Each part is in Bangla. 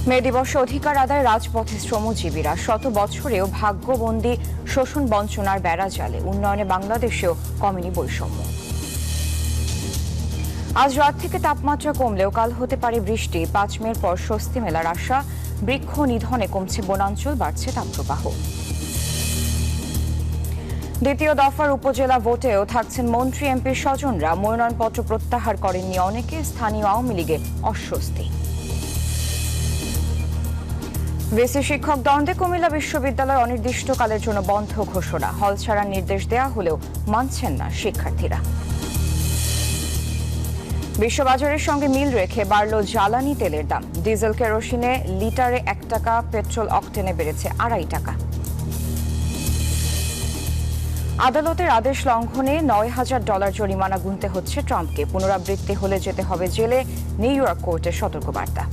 মে দিবসে অধিকার আদায় রাজপথে শ্রমজীবীরা শত বছরেও ভাগ্যবন্দী শোষণ বঞ্চনার বেড়া জালে উন্নয়নে বাংলাদেশেও কমেনি বৈষম্য। আজ রাত থেকে তাপমাত্রা কমলেও কাল হতে পারে বৃষ্টি। ৫ মের পর স্বস্তি মেলার আশা। বৃক্ষ নিধনে কমছে বনাঞ্চল, বাড়ছে তাপপ্রবাহ। দ্বিতীয় দফার উপজেলা ভোটেও থাকছেন মন্ত্রী এমপির স্বজনরা। মনোনয়নপত্র প্রত্যাহার করেননি অনেকে। স্থানীয় আওয়ামী লীগে অস্বস্তি। ভিসি শিক্ষক দ্বন্দ্বে কুমিল্লা বিশ্ববিদ্যালয় অনির্দিষ্টকালের জন্য বন্ধ ঘোষণা। হল ছাড়ার নির্দেশ দেয়া হলেও মানছেন না শিক্ষার্থীরা। বিশ্ববাজারের সঙ্গে মিল রেখে বাড়ল জ্বালানি তেলের দাম। ডিজেল কেরোসিনে লিটারে ১ টাকা, পেট্রোল অকটেনে বেড়েছে ২.৫ টাকা। আদালতের আদেশ লঙ্ঘনে $৯,০০০ জরিমানা গুনতে হচ্ছে ট্রাম্পকে। পুনরাবৃত্তি হলে যেতে হবে জেলে, নিউ ইয়র্ক কোর্টের সতর্কবার্তা।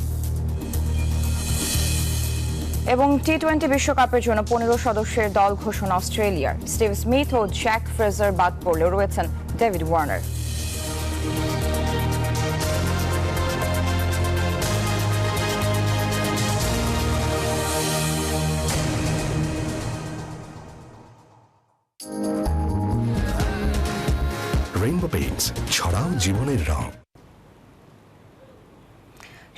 এবং টি-20 বিশ্বকাপের জন্য ১৫ সদস্যের দল ঘোষণা অস্ট্রেলিয়ার। স্টিভ স্মিথ ও জ্যাক ফ্রেজার বাদ পড়লেও রয়েছেন ডেভিড ওয়ার্নার। রেইনবো পেইন্টস, ছড়াও জীবনের রং।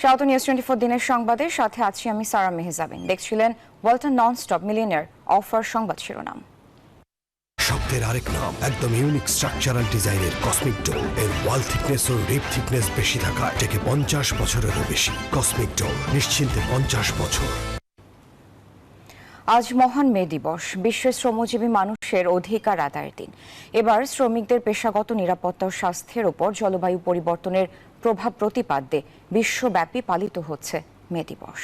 স্বাগত নিউজ 24 দিনের সংবাদের সাথে আছি আমি সারা মেহজাবিন। দেখছিলেন ওয়ালটন নন-স্টপ মিলিয়নিয়ার অফার সংবাদ শিরোনাম। শব্দের আরেক নাম, একদম ইউনিক স্ট্রাকচারাল ডিজাইনের কসমিক ডোর। এর ওয়াল থিকনেস ও রিপ থিকনেস বেশি থাকায় থেকে 50 বছরেরও বেশি। কসমিক ডোর, নিশ্চিন্তে 50 বছর। আজ মহান মে দিবস, বিশ্ব শ্রমজীবী মানুষের অধিকার আদায়ের দিন। এবার শ্রমিকদের পেশাগত নিরাপত্তা ও স্বাস্থ্যের ওপর জলবায়ু পরিবর্তনের প্রভাব প্রতিপাদ্যে বিশ্বব্যাপী পালিত হচ্ছে মে দিবস।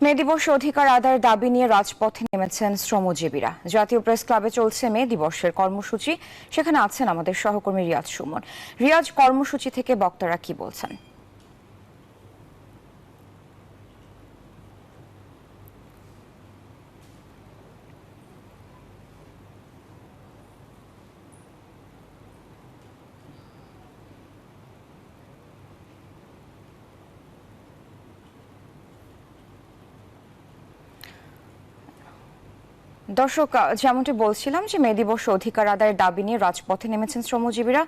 মে দিবসে অধিকার আদায়ের দাবি নিয়ে রাজপথে নেমেছেন শ্রমজীবীরা। জাতীয় প্রেস ক্লাবে চলছে মে দিবসের কর্মসূচি। সেখানে আছেন আমাদের সহকর্মী রিয়াজ সুমন। রিয়াজ, কর্মসূচি থেকে বক্তারা কি বলছেন? দর্শক, যেমনটি বলছিলাম যে মে দিবস অধিকার আদায়ের দাবি নিয়ে রাজপথে নেমেছেন শ্রমজীবীরা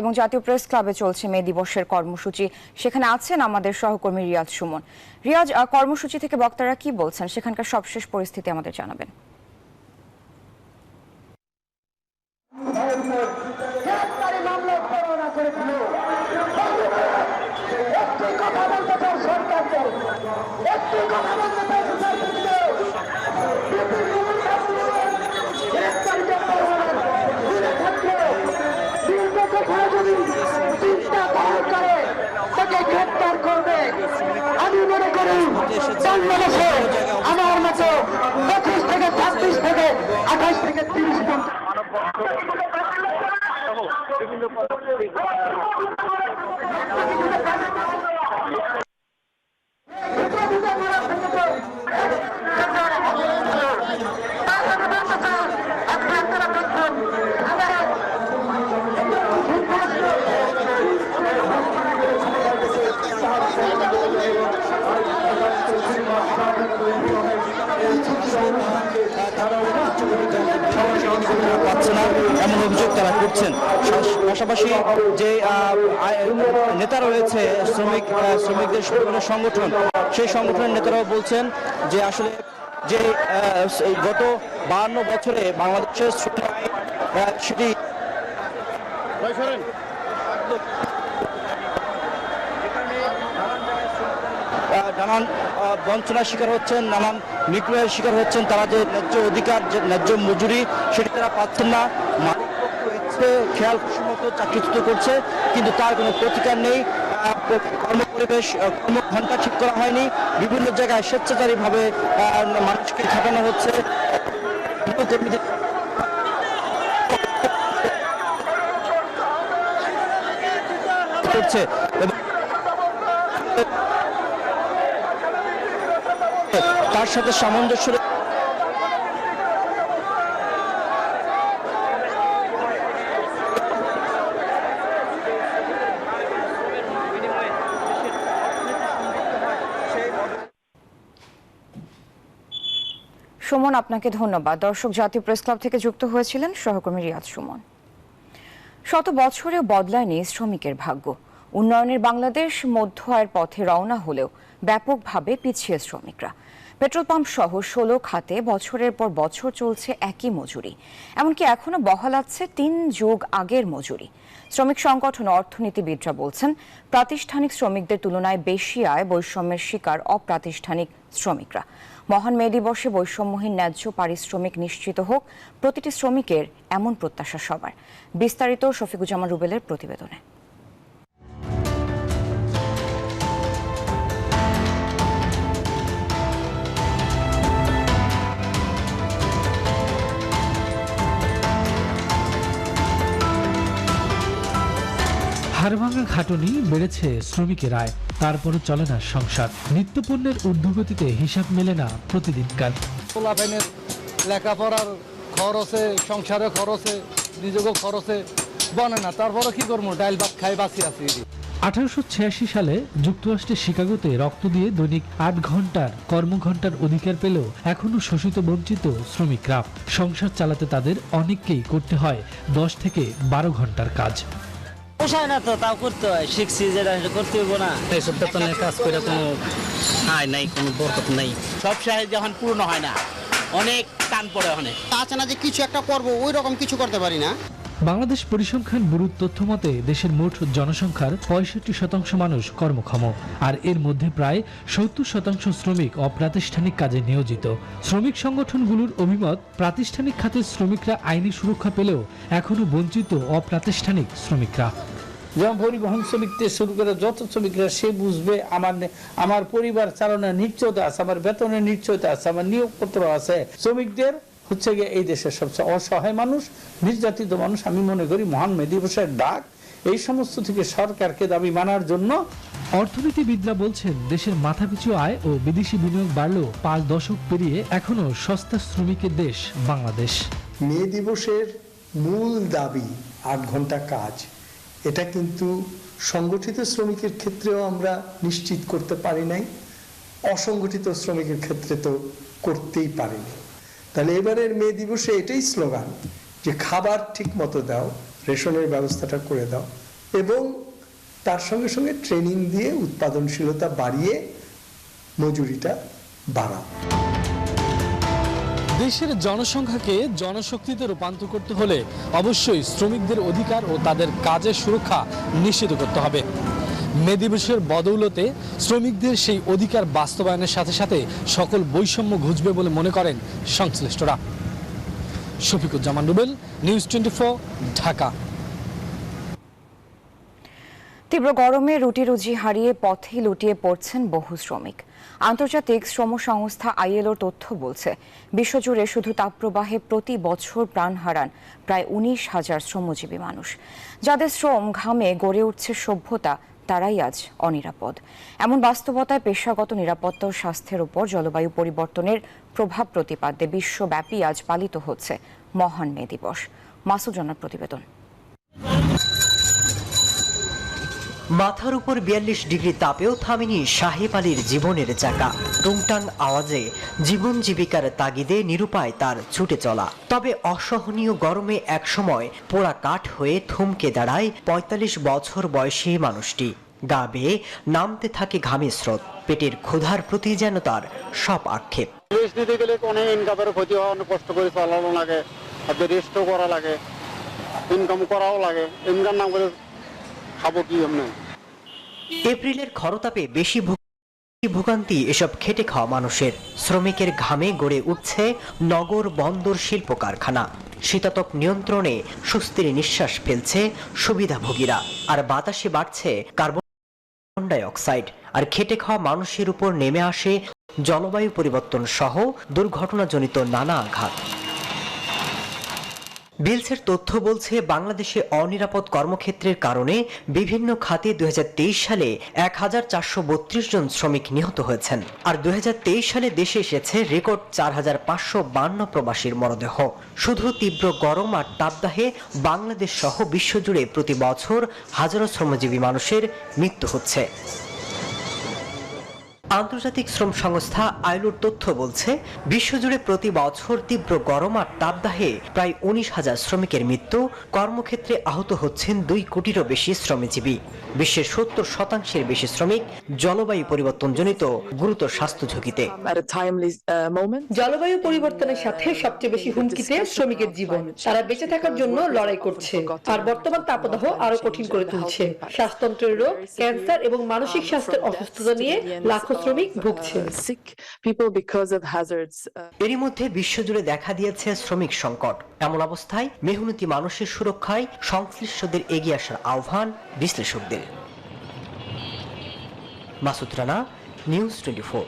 এবং জাতীয় প্রেস ক্লাবে চলছে মে দিবসের কর্মসূচি। সেখানে আছেন আমাদের সহকর্মী রিয়াজ সুমন। রিয়াজ, কর্মসূচি থেকে বক্তারা কি বলছেন, সেখানকার সবশেষ পরিস্থিতি আমাদের জানাবেন। আমি মনে করি বাংলাদেশে আমার মতো 25 থেকে 26 থেকে 28 থেকে 30 পাচ্ছে না এমন অভিযোগ তারা করছেন। পাশাপাশি যে নেতা রয়েছে শ্রমিকদের বিভিন্ন সংগঠন, সেই সংগঠনের নেতারাও বলছেন যে আসলে যে গত 52 বছরে বাংলাদেশের সেটি নানান বঞ্চনার শিকার হচ্ছেন, নানান নিগ্রহের শিকার হচ্ছেন। তারা যে ন্যায্য অধিকার, যে ন্যায্য মজুরি, সেটি তারা পাচ্ছেন না। খেয়াল মতো চাকরিচ্যুত করছে, কিন্তু তার কোনো প্রতিকার নেই। কর্মপরিবেশ, কর্মঘণ্টা ঠিক করা হয়নি। বিভিন্ন জায়গায় স্বেচ্ছাচারীভাবে মানুষকে খাটানো হচ্ছে। কর্মীদের করছে এবং তার সাথে সামঞ্জস্য সুমন, আপনাকে ধন্যবাদ। দর্শক, জাতীয় প্রেস ক্লাব থেকে যুক্ত হয়েছিলেন সহকর্মী রিয়াজ সুমন। শত বছরেও বদলায়নি শ্রমিকের ভাগ্য। উন্নয়নের বাংলাদেশ মধ্য আয়ের পথে রওনা হলেও ব্যাপকভাবে পিছিয়ে শ্রমিকরা। পেট্রোল পাম্প সহ 16 খাতে বছরের পর বছর চলছে একই মজুরি, এমনকি এখনো বহাল আছে 3 যুগ আগের মজুরি। শ্রমিক সংগঠন ও অর্থনীতিবিদরা বলছেন, প্রাতিষ্ঠানিক শ্রমিকদের তুলনায় বেশি আয় বৈষম্যের শিকার অপ্রাতিষ্ঠানিক শ্রমিকরা। মহান মে দিবসে বৈষম্যহীন ন্যায্য পারিশ্রমিক নিশ্চিত হোক প্রতিটি শ্রমিকের, এমন প্রত্যাশা সবার। বিস্তারিত শফিকুজ্জামান রুবেলের প্রতিবেদনে। হাড়ভাঙা খাটুনি, বেড়েছে শ্রমিকের আয়, তারপরও চলে না সংসার। নিত্যপণ্যের ঊর্ধ্বগতিতে হিসাব মেলে না প্রতিদিনকার। পোলাপাইনের লেখাপড়ার খরচে, সংসারে খরচে, নিজেকে খরচে বনে না, তারপরে কি করবো, ডাইল ভাত খাই বাঁচি আছি। 1886 সালে যুক্তরাষ্ট্রের শিকাগোতে রক্ত দিয়ে দৈনিক 8 ঘন্টার কর্মঘণ্টার অধিকার পেলেও এখনো শোষিত বঞ্চিত শ্রমিকরা। সংসার চালাতে তাদের অনেককেই করতে হয় 10 থেকে 12 ঘন্টার কাজ। পোষায় না তো, তাও করতে হয়, শিখছি যেটা করতে হইব না। এইসব বেতনের কাজ করে কোনো আয় নাই, কোনো বরকত নাই। সব সাহেব যখন পূর্ণ হয় না, অনেক টান পড়ে অনেক। আছে না যে কিছু একটা করবো, ওই রকম কিছু করতে পারি না। বাংলাদেশ পরিসংখ্যান ব্যুরোর তথ্য মতে দেশের মোট জনসংখ্যার 65% মানুষ কর্মক্ষম, আর এর মধ্যে প্রায় 70% শ্রমিক অপ্রাতিষ্ঠানিক কাজে নিয়োজিত। শ্রমিক সংগঠনগুলোর অভিমত, প্রাতিষ্ঠানিক খাতের শ্রমিকরা আইনি সুরক্ষা পেলেও এখনো বঞ্চিত অপ্রাতিষ্ঠানিক শ্রমিকরা। যেমন পরিবহন শ্রমিক থেকে শুরু করে যত শ্রমিকরা, সে বুঝবে আমার পরিবার চালানোর নিশ্চয়তা আছে, আমার বেতনের নিশ্চয়তা আছে, আমার নিয়োগপত্র আছে। শ্রমিকদের হচ্ছে গিয়ে এই দেশের সবচেয়ে অসহায় মানুষ, নির্যাতিত মানুষ। আমি মনে করি মহান মে দিবসের ডাক এই সমস্ত থেকে সরকারকে দাবি মানার জন্য। অর্থনীতিবিদরা বলছেন, দেশের মাথাপিছু আয় ও বিদেশি বিনিয়োগ বাড়লেও 5 দশক পেরিয়ে এখনো সস্তা শ্রমিকের দেশ বাংলাদেশ। মে দিবসের মূল দাবি 8 ঘন্টা কাজ, এটা কিন্তু সংগঠিত শ্রমিকের ক্ষেত্রেও আমরা নিশ্চিত করতে পারি নাই, অসংগঠিত শ্রমিকের ক্ষেত্রে তো করতেই পারিনি। তাহলে এবারের মে দিবসে এটাই স্লোগান যে খাবার ঠিক মতো দাও, রেশনের ব্যবস্থাটা করে দাও, এবং তার সঙ্গে সঙ্গে ট্রেনিং দিয়ে উৎপাদনশীলতা বাড়িয়ে মজুরিটা বাড়াও। দেশের জনসংখ্যাকে জনশক্তিতে রূপান্তর করতে হলে অবশ্যই শ্রমিকদের অধিকার ও তাদের কাজের সুরক্ষা নিশ্চিত করতে হবে। মে দিবসের বদৌলতে শ্রমিকদের সেই অধিকার বাস্তবায়নের সাথে সাথে সকল বৈষম্য ঘুচবে বলে মনে করেন সংশ্লিষ্টরা। শফিকুজ্জামান রুবেল, নিউজ 24, ঢাকা। তীব্র গরমে রুটি রুজি হারিয়ে পথে লুটিয়ে পড়ছেন বহু শ্রমিক। আন্তর্জাতিক শ্রম সংস্থা ILO তথ্য বলছে, বিশ্বজুড়ে শুধু তাপপ্রবাহে প্রতি বছর প্রাণ হারান প্রায় 19,000 শ্রমজীবী মানুষ। যাদের শ্রম ঘামে গড়ে উঠছে সভ্যতা, তারাই আজ অনিরাপদ। এমন বাস্তবতায় পেশাগত নিরাপত্তা ও স্বাস্থ্যের উপর জলবায়ু পরিবর্তনের প্রভাব প্রতিপাদ্যে বিশ্বব্যাপী আজ পালিত হচ্ছে মহান মে দিবস। মাসুদ রানার প্রতিবেদন। মাথার উপর 42 ডিগ্রি তাপেও থামেনি সাহেব আলীর জীবনের চাকা। টুংটাং আওয়াজে জীবন জীবিকার তাগিদে নিরুপায় তার ছুটে চলা। তবে অসহনীয় গরমে একসময় পোড়া কাঠ হয়ে থমকে দাঁড়ায় 45 বছর বয়সী মানুষটি। গা বেয়ে নামতে থাকে ঘামের স্রোত, পেটের ক্ষুধার প্রতি যেন তার সব আক্ষেপ। রেস্ট নিতে গেলে অনেক ইনকামের ক্ষতি হয়, অনেক কষ্ট করে চালানো লাগে, হাতে রেস্টও করা লাগে, ইনকাম করাও লাগে। ইনকাম না করে খাবো কি এমনি? এপ্রিলের খরতাপে বেশি ভোগান্তি এসব খেটে খাওয়া মানুষের। শ্রমিকের ঘামে গড়ে উঠছে নগর বন্দর শিল্প কারখানা। শীতাতপ নিয়ন্ত্রণে স্বস্তির নিঃশ্বাস ফেলছে সুবিধাভোগীরা, আর বাতাসে বাড়ছে কার্বন ডাই অক্সাইড। আর খেটে খাওয়া মানুষের উপর নেমে আসে জলবায়ু পরিবর্তন সহ দুর্ঘটনাজনিত নানা আঘাত। বিলসের তথ্য বলছে, বাংলাদেশে অনিরাপদ কর্মক্ষেত্রের কারণে বিভিন্ন খাতে 2023 সালে 1432 জন শ্রমিক নিহত হয়েছেন। আর 2023 সালে দেশে এসেছে রেকর্ড 4552 প্রবাসীর মরদেহ। শুধু তীব্র গরম আর তাপদাহে বাংলাদেশ সহ বিশ্বজুড়ে প্রতি বছর হাজারো শ্রমজীবী মানুষের মৃত্যু হচ্ছে। আন্তর্জাতিক শ্রম সংস্থা আইলোর তথ্য বলছে বিশ্বজুড়ে প্রতি বছর তীব্র গরম আর তাপদাহে প্রায় 19,000 শ্রমিকের মৃত্যু, কর্মক্ষেত্রে আহত হচ্ছেন 2 কোটিরও বেশি শ্রমজীবী। বিশ্বের 70% বেশি শ্রমিক জলবায়ু পরিবর্তনজনিত গুরুতর স্বাস্থ্য ঝুঁকিতে। জলবায়ু পরিবর্তনের সাথে সবচেয়ে বেশি হুমকিতে শ্রমিকের জীবন। তারা বেঁচে থাকার জন্য লড়াই করছে, আর বর্তমান তাপদাহ আরো কঠিন করে তুলছে। শ্বাসতন্ত্রের রোগ, ক্যান্সার এবং মানসিক স্বাস্থ্যের অসুস্থতা নিয়ে লাখো শ্রমিক ভুগছে। এরই মধ্যে বিশ্বজুড়ে দেখা দিয়েছে শ্রমিক সংকট। এমন অবস্থায় মেহনতি মানুষের সুরক্ষায় সংশ্লিষ্টদের এগিয়ে আসার আহ্বান বিশ্লেষকদের। মাসুদ রানা, নিউজ 24।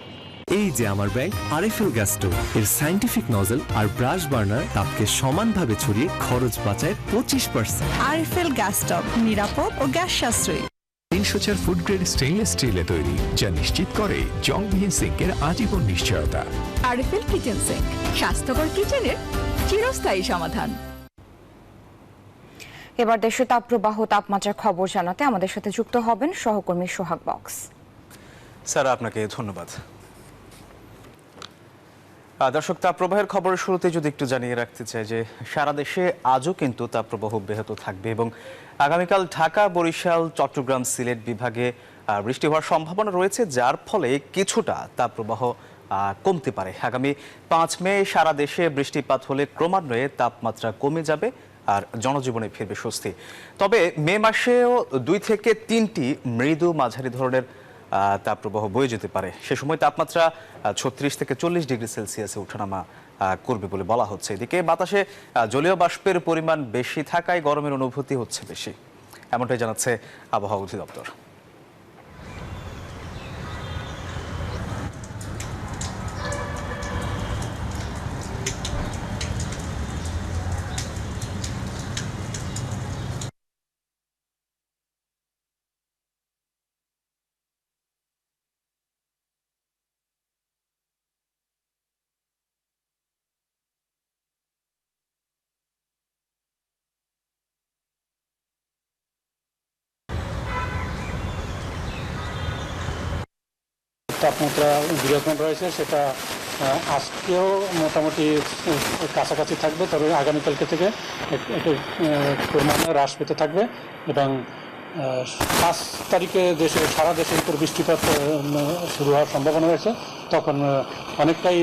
এই যে আমার ব্যাগ আরএফএল গ্যাস স্টোভ, এর সায়েন্টিফিক নজল আর ব্রাশ বার্নার তাপকে সমানভাবে ছড়িয়ে খরচ বাঁচায় 25%। আরএফএল গ্যাস স্টোভ নিরাপদ ও গ্যাস সাশ্রয়ী। 304 ফুড গ্রেড স্টেইনলেস স্টিলে তৈরি, যা নিশ্চিত করে জংবিহীন সিঙ্কের আজীবন নিশ্চয়তা। আরএফএল কিচেন সিঙ্ক, স্বাস্থ্যকর কিচেনের চিরস্থায়ী সমাধান। এবার দেশে তাপপ্রবাহ তাপমাত্রার খবর জানাতে আমাদের সাথে যুক্ত হবেন সহকর্মী সোহাগ বক্স। স্যার, আপনাকে ধন্যবাদ। দর্শক, তাপপ্রবাহের খবরের শুরুতে যদি একটু জানিয়ে রাখতে চাই যে সারা দেশে আজও কিন্তু তাপপ্রবাহ ব্যাহত থাকবে এবং আগামীকাল ঢাকা, বরিশাল, চট্টগ্রাম, সিলেট বিভাগে বৃষ্টি হওয়ার সম্ভাবনা রয়েছে, যার ফলে কিছুটা তাপপ্রবাহ কমতে পারে। আগামী 5 মে সারা দেশে বৃষ্টিপাত হলে ক্রমান্বয়ে তাপমাত্রা কমে যাবে আর জনজীবনে ফিরবে স্বস্তি। তবে মে মাসেও 2 থেকে 3টি মৃদু মাঝারি ধরনের তাপপ্রবাহ বয়ে যেতে পারে। সে সময় তাপমাত্রা 36 থেকে 40 ডিগ্রি সেলসিয়াসে ওঠানামা করবে বলে বলা হচ্ছে। এদিকে বাতাসে জলীয় বাষ্পের পরিমাণ বেশি থাকায় গরমের অনুভূতি হচ্ছে বেশি, এমনটাই জানাচ্ছে আবহাওয়া অধিদপ্তর। তাপমাত্রা বিরাজমান রয়েছে, সেটা আজকেও মোটামুটি কাছাকাছি থাকবে, তবে আগামীকালকে থেকে একটু পরিমাণে হ্রাস পেতে থাকবে এবং 5 তারিখে সারা দেশের উপর বৃষ্টিপাত শুরু হওয়ার সম্ভাবনা রয়েছে। তখন অনেকটাই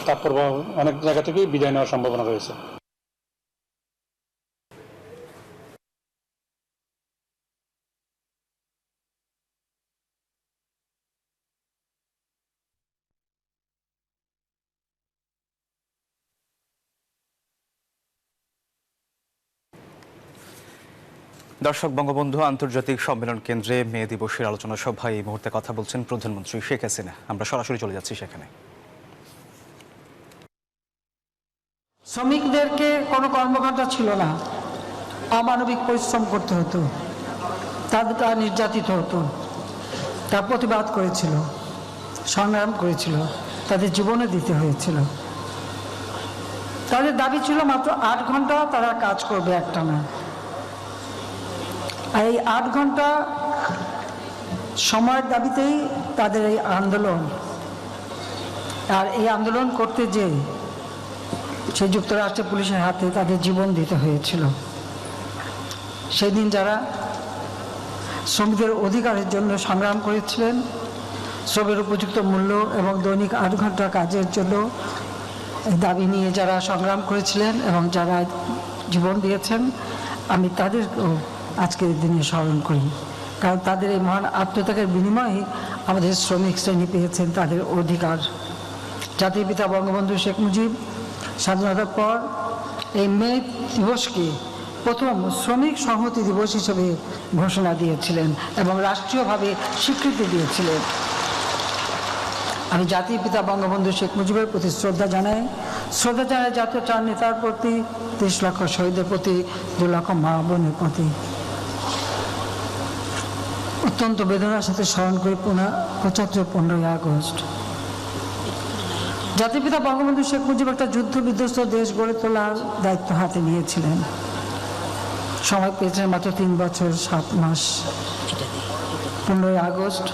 তাপপ্রবাহ অনেক জায়গা থেকেই বিদায় নেওয়ার সম্ভাবনা রয়েছে। দর্শক, বঙ্গবন্ধু আন্তর্জাতিক সম্মেলন কেন্দ্রে মে দিবসের আলোচনা সভায় এই মুহূর্তে কথা বলছেন প্রধানমন্ত্রী শেখ হাসিনা। আমরা সরাসরি চলে যাচ্ছি সেখানে। শ্রমিকদেরকে কোনো কর্মঘণ্টা ছিল না, অমানবিক পরিশ্রম করতে হতো, তারা নির্যাতিত হতো, তারা প্রতিবাদ করেছিল, সংগ্রাম করেছিল, তাদের জীবনে দিতে হয়েছিল। তাদের দাবি ছিল মাত্র 8 ঘন্টা তারা কাজ করবে একটানা। আর এই 8 ঘন্টা সময়ের দাবিতেই তাদের এই আন্দোলন। আর এই আন্দোলন করতে যে সেই যুক্তরাষ্ট্রের পুলিশের হাতে তাদের জীবন দিতে হয়েছিল। সেই দিন যারা শ্রমিকদের অধিকারের জন্য সংগ্রাম করেছিলেন, শ্রমের উপযুক্ত মূল্য এবং দৈনিক 8 ঘন্টা কাজের জন্য দাবি নিয়ে যারা সংগ্রাম করেছিলেন এবং যারা জীবন দিয়েছেন, আমি তাদেরকেও আজকের দিনে স্মরণ করি। কারণ তাদের এই মহান আত্মত্যাগের বিনিময়ে আমাদের শ্রমিক শ্রেণী পেয়েছেন তাদের অধিকার। জাতির পিতা বঙ্গবন্ধু শেখ মুজিব স্বাধীনতার পর এই মে দিবসকে প্রথম শ্রমিক সংহতি দিবস হিসেবে ঘোষণা দিয়েছিলেন এবং রাষ্ট্রীয়ভাবে স্বীকৃতি দিয়েছিলেন। আমি জাতির পিতা বঙ্গবন্ধু শেখ মুজিবের প্রতি শ্রদ্ধা জানাই জাতীয় 4 নেতার প্রতি, 30 লক্ষ শহীদের প্রতি, 2 লক্ষ মা বোনের প্রতি। অত্যন্ত বেদনার সাথে স্মরণ করি 15ই আগস্ট। জাতির পিতা বঙ্গবন্ধু শেখ মুজিব একটা যুদ্ধ বিধ্বস্ত দেশ গড়ে তোলার দায়িত্ব হাতে নিয়েছিলেন। সময় পেয়েছেন মাত্র 3 বছর 7 মাস। 15ই আগস্ট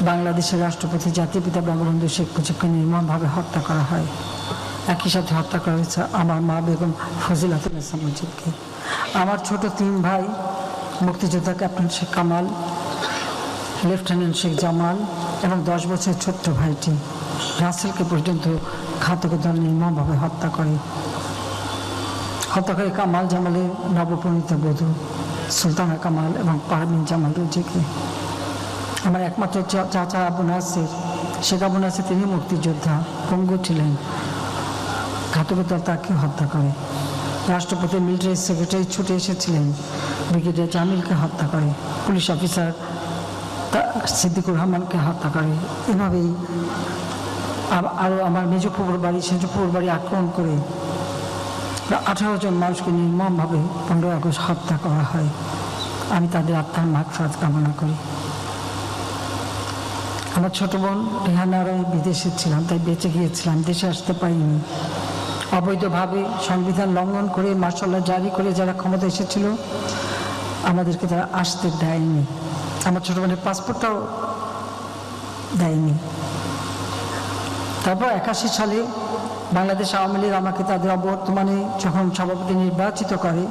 বাংলাদেশের রাষ্ট্রপতি জাতির পিতা বঙ্গবন্ধু শেখ মুজিবকে নির্মমভাবে হত্যা করা হয়। একই সাথে হত্যা করা হয়েছে আমার মা বেগম ফজিলাতুন্নেসা মুজিবকে। আমার ছোট 3 ভাই মুক্তিযোদ্ধা ক্যাপ্টেন শেখ কামাল, লেফটেন্যান্ট শেখ জামাল এবং 10 বছরের ছোট্ট ভাইটি রাসেলকে পর্যন্ত ঘাতক দল নির্মমভাবে হত্যা করে কামাল জামালের নবপরিণীত বধূ সুলতানা কামাল এবং পারভিন জামাল রুজিকে। আমার একমাত্র চাচা আবু নাসির, শেখ আবু নাসির, তিনি মুক্তিযোদ্ধা, পঙ্গু ছিলেন। ঘাতক দল তাকে হত্যা করে। রাষ্ট্রপতি মিলিটারি সেক্রেটারি ছুটে এসেছিলেন, ব্রিগেডিয়ার জামিলকে হত্যা করে। পুলিশ অফিসার সিদ্দিকুর রহমানকে হত্যা করে। এভাবেই আরও আমার মেজফুপুর বাড়ি, সেজফুপুর বাড়ি আক্রমণ করে 18 জন মানুষকে নির্মমভাবে 15 আগস্ট হত্যা করা হয়। আমি তাদের আত্মার মাগফিরাত কামনা করি। আমার ছোট বোন রেহানা রায় বিদেশে ছিলাম, তাই বেঁচে গিয়েছিলাম, দেশে আসতে পারিনি। অবৈধভাবে সংবিধান লঙ্ঘন করে মার্শাল ল জারি করে যারা ক্ষমতা এসেছিল আমাদেরকে তারা আসতে দেয়নি। আমার ছোট বোনের পাসপোর্টটাও দেয়নি। তারপর 81 সালে বাংলাদেশ আওয়ামী লীগ আমাকে তাদের অবর্তমানে যখন সভাপতি নির্বাচিত করে,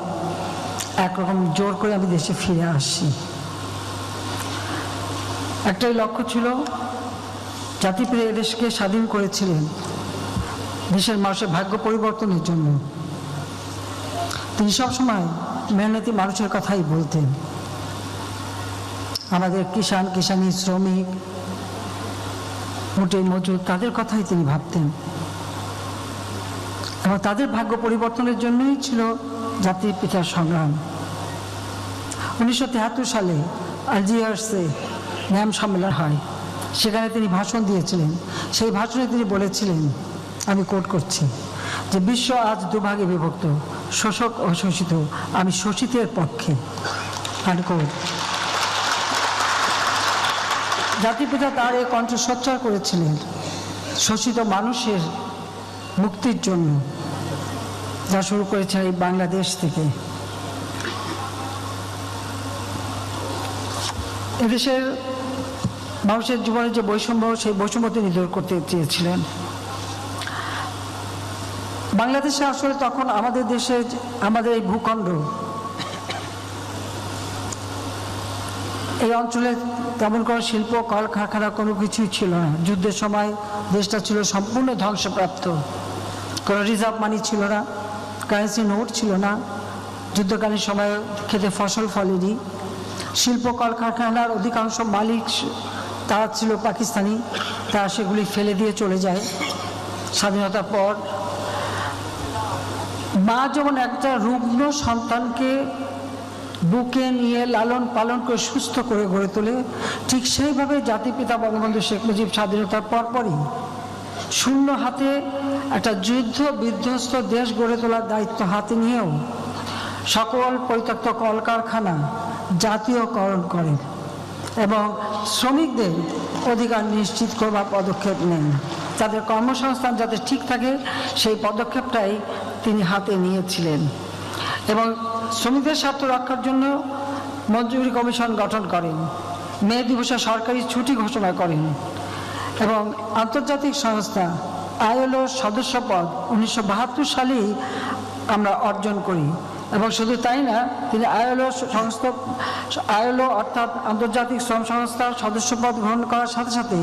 একরকম জোর করে আমি দেশে ফিরে আসি। একটাই লক্ষ্য ছিল, জাতিপ্রিয় দেশকে স্বাধীন করেছিলেন দেশের মানুষের ভাগ্য পরিবর্তনের জন্য। তিনি সবসময় মেহনতি মানুষের কথাই বলতেন। আমাদের কিষানি, শ্রমিক, মোটে মজুর, তাদের কথাই তিনি ভাবতেন এবং তাদের ভাগ্য পরিবর্তনের জন্যই ছিল জাতির পিতার সংগ্রাম। 1973 সালে আলজিয়ার্সে ন্যাম সম্মেলন হয়, সেখানে তিনি ভাষণ দিয়েছিলেন। সেই ভাষণে তিনি বলেছিলেন, আমি কোট করছি, যে বিশ্ব আজ দুভাগে বিভক্ত, শোষক ও শোষিত, আমি শোষিতের পক্ষে। জাতির পিতা তার এই কণ্ঠ সোচ্চার করেছিলেন শোষিত মানুষের মুক্তির জন্য, যা শুরু করেছে এই বাংলাদেশ থেকে। এদেশের মানুষের জীবনের যে বৈষম্য, সেই বৈষম্য তিনি দূর করতে চেয়েছিলেন। বাংলাদেশে আসলে তখন আমাদের দেশে, আমাদের এই ভূখণ্ড, এই অঞ্চলে তেমন কোনো শিল্প কলকারখানা কোনো কিছুই ছিল না। যুদ্ধের সময় দেশটা ছিল সম্পূর্ণ ধ্বংসপ্রাপ্ত। কোনো রিজার্ভ মানি ছিল না, কারেন্সি নোট ছিল না। যুদ্ধকালীন সময়ে খেতে ফসল ফলেনি। শিল্প কলকারখানার অধিকাংশ মালিক তারা ছিল পাকিস্তানি, তারা সেগুলি ফেলে দিয়ে চলে যায়। স্বাধীনতার পর মা যেমন একটা রুগ্ন সন্তানকে বুকে নিয়ে লালন পালন করে সুস্থ করে গড়ে তোলে, ঠিক সেইভাবে জাতির পিতা বঙ্গবন্ধু শেখ মুজিব স্বাধীনতার পরপরই শূন্য হাতে একটা যুদ্ধ বিধ্বস্ত দেশ গড়ে তোলার দায়িত্ব হাতে নিয়েও সকল পরিত্যক্ত কলকারখানা জাতীয়করণ করেন এবং শ্রমিকদের অধিকার নিশ্চিত করবার পদক্ষেপ নেন। তাদের কর্মসংস্থান যাতে ঠিক থাকে সেই পদক্ষেপটাই তিনি হাতে নিয়েছিলেন এবং শ্রমিকদের স্বার্থ রক্ষার জন্য মজুরি কমিশন গঠন করেন, মে দিবসে সরকারি ছুটি ঘোষণা করেন এবং আন্তর্জাতিক সংস্থা আইএলও সদস্যপদ 1972 সালেই আমরা অর্জন করি। এবং শুধু তাই না, তিনি আইএলও অর্থাৎ আন্তর্জাতিক শ্রম সংস্থার সদস্যপদ গ্রহণ করার সাথে সাথে